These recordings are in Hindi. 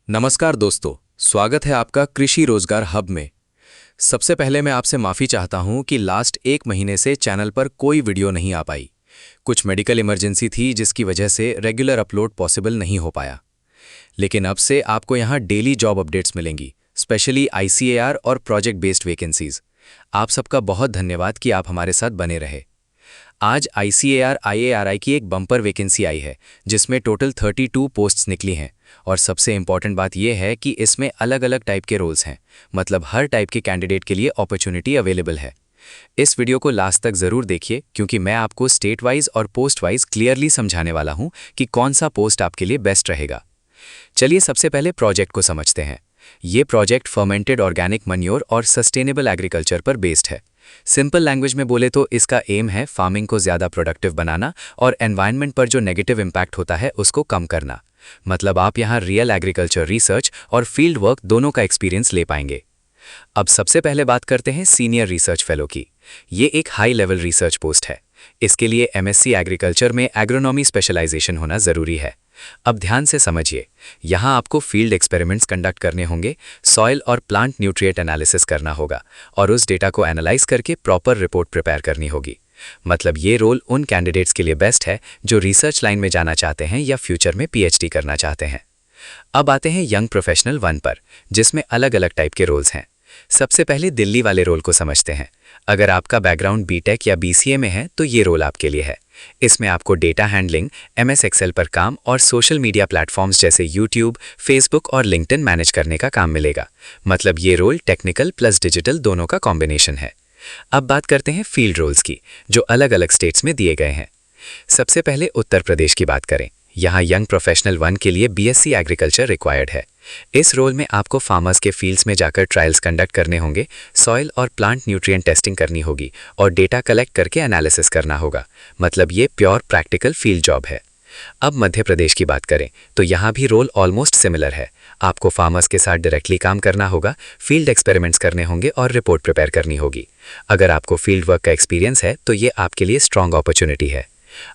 नमस्कार दोस्तों, स्वागत है आपका कृषि रोजगार हब में। सबसे पहले मैं आपसे माफ़ी चाहता हूं कि लास्ट 1 महीने से चैनल पर कोई वीडियो नहीं आ पाई। कुछ मेडिकल इमरजेंसी थी जिसकी वजह से रेगुलर अपलोड पॉसिबल नहीं हो पाया। लेकिन अब से आपको यहां डेली जॉब अपडेट्स मिलेंगी, स्पेशली ICAR और प्रोजेक्ट बेस्ड वैकेंसीज। आप सबका बहुत धन्यवाद कि आप हमारे साथ बने रहे। आज ICAR IARI की एक बम्पर वैकेंसी आई है जिसमें टोटल 32 पोस्ट्स निकली हैं। और सबसे इम्पॉर्टेंट बात यह है कि इसमें अलग अलग टाइप के रोल्स हैं, मतलब हर टाइप के कैंडिडेट के लिए अपॉर्चुनिटी अवेलेबल है। इस वीडियो को लास्ट तक ज़रूर देखिए क्योंकि मैं आपको स्टेट वाइज और पोस्ट वाइज क्लियरली समझाने वाला हूं कि कौन सा पोस्ट आपके लिए बेस्ट रहेगा। चलिए सबसे पहले प्रोजेक्ट को समझते हैं। ये प्रोजेक्ट फर्मेंटेड ऑर्गेनिक मैन्योर और सस्टेनेबल एग्रीकल्चर पर बेस्ड है। सिंपल लैंग्वेज में बोले तो इसका एम है फार्मिंग को ज़्यादा प्रोडक्टिव बनाना और एनवायरनमेंट पर जो नेगेटिव इम्पैक्ट होता है उसको कम करना। मतलब आप यहाँ रियल एग्रीकल्चर रिसर्च और फील्ड वर्क दोनों का एक्सपीरियंस ले पाएंगे। अब सबसे पहले बात करते हैं सीनियर रिसर्च फेलो की। ये एक हाई लेवल रिसर्च पोस्ट है। इसके लिए MSc एग्रीकल्चर में एग्रोनॉमी स्पेशलाइजेशन होना ज़रूरी है। अब ध्यान से समझिए, यहाँ आपको फील्ड एक्सपेरिमेंट्स कंडक्ट करने होंगे, सॉइल और प्लांट न्यूट्रिएंट एनालिसिस करना होगा और उस डेटा को एनालाइज करके प्रॉपर रिपोर्ट प्रिपेयर करनी होगी। मतलब ये रोल उन कैंडिडेट्स के लिए बेस्ट है जो रिसर्च लाइन में जाना चाहते हैं या फ्यूचर में PhD करना चाहते हैं। अब आते हैं यंग प्रोफेशनल 1 पर, जिसमें अलग अलग टाइप के रोल्स हैं। सबसे पहले दिल्ली वाले रोल को समझते हैं। अगर आपका बैकग्राउंड BTech या BCA में है तो ये रोल आपके लिए है। इसमें आपको डेटा हैंडलिंग, MS Excel पर काम और सोशल मीडिया प्लेटफॉर्म्स जैसे YouTube, Facebook और LinkedIn मैनेज करने का काम मिलेगा। मतलब ये रोल टेक्निकल प्लस डिजिटल दोनों का कॉम्बिनेशन है। अब बात करते हैं फील्ड रोल्स की, जो अलग अलग स्टेट्स में दिए गए हैं। सबसे पहले उत्तर प्रदेश की बात करें। यहाँ यंग प्रोफेशनल 1 के लिए BSc एग्रीकल्चर रिक्वायर्ड है। इस रोल में आपको फार्मर्स के फील्ड्स में जाकर ट्रायल्स कंडक्ट करने होंगे, सॉइल और प्लांट न्यूट्रिएंट टेस्टिंग करनी होगी और डेटा कलेक्ट करके एनालिसिस करना होगा। मतलब ये प्योर प्रैक्टिकल फील्ड जॉब है। अब मध्य प्रदेश की बात करें तो यहाँ भी रोल ऑलमोस्ट सिमिलर है। आपको फार्मर्स के साथ डायरेक्टली काम करना होगा, फील्ड एक्सपेरिमेंट्स करने होंगे और रिपोर्ट प्रिपेयर करनी होगी। अगर आपको फील्ड वर्क का एक्सपीरियंस है तो ये आपके लिए स्ट्रॉन्ग अपॉर्चुनिटी है।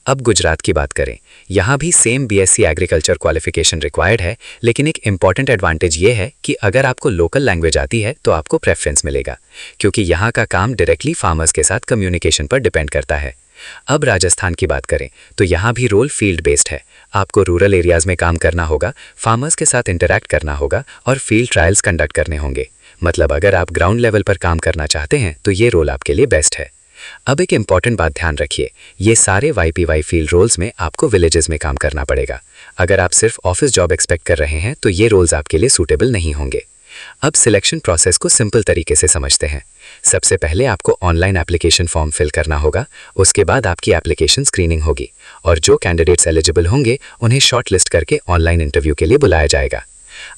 अब गुजरात की बात करें। यहाँ भी same BSc agriculture qualification required है, लेकिन एक इंपॉर्टेंट एडवांटेज ये है कि अगर आपको लोकल लैंग्वेज आती है तो आपको प्रेफरेंस मिलेगा, क्योंकि यहाँ का काम डायरेक्टली फार्मर्स के साथ कम्युनिकेशन पर डिपेंड करता है। अब राजस्थान की बात करें तो यहाँ भी रोल फील्ड बेस्ड है। आपको रूरल एरियाज में काम करना होगा, फार्मर्स के साथ इंटरैक्ट करना होगा और फील्ड ट्रायल्स कंडक्ट करने होंगे। मतलब अगर आप ग्राउंड लेवल पर काम करना चाहते हैं तो ये रोल आपके लिए बेस्ट है। अब एक इंपॉर्टेंट बात ध्यान रखिए, ये सारे YPY फील्ड रोल्स में आपको विलेजेस में काम करना पड़ेगा। अगर आप सिर्फ ऑफिस जॉब एक्सपेक्ट कर रहे हैं तो ये रोल्स आपके लिए सूटेबल नहीं होंगे। अब सिलेक्शन प्रोसेस को सिंपल तरीके से समझते हैं। सबसे पहले आपको ऑनलाइन एप्लीकेशन फॉर्म फिल करना होगा, उसके बाद आपकी एप्लीकेशन स्क्रीनिंग होगी और जो कैंडिडेट्स एलिजिबल होंगे उन्हें शॉर्टलिस्ट करके ऑनलाइन इंटरव्यू के लिए बुलाया जाएगा।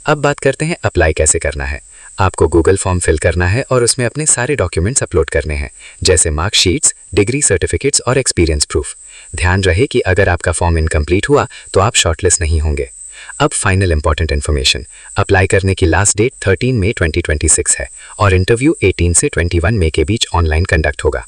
अब बात करते हैं अप्लाई कैसे करना है। आपको गूगल फॉर्म फिल करना है और उसमें अपने सारे डॉक्यूमेंट्स अपलोड करने हैं, जैसे मार्कशीट्स, डिग्री सर्टिफिकेट्स और एक्सपीरियंस प्रूफ। ध्यान रहे कि अगर आपका फॉर्म इनकम्प्लीट हुआ तो आप शॉर्टलिस्ट नहीं होंगे। अब फाइनल इंपॉर्टेंट इन्फॉर्मेशन, अप्लाई करने की लास्ट डेट 13 मई 2026 है और इंटरव्यू 18 से 21 मई के बीच ऑनलाइन कंडक्ट होगा।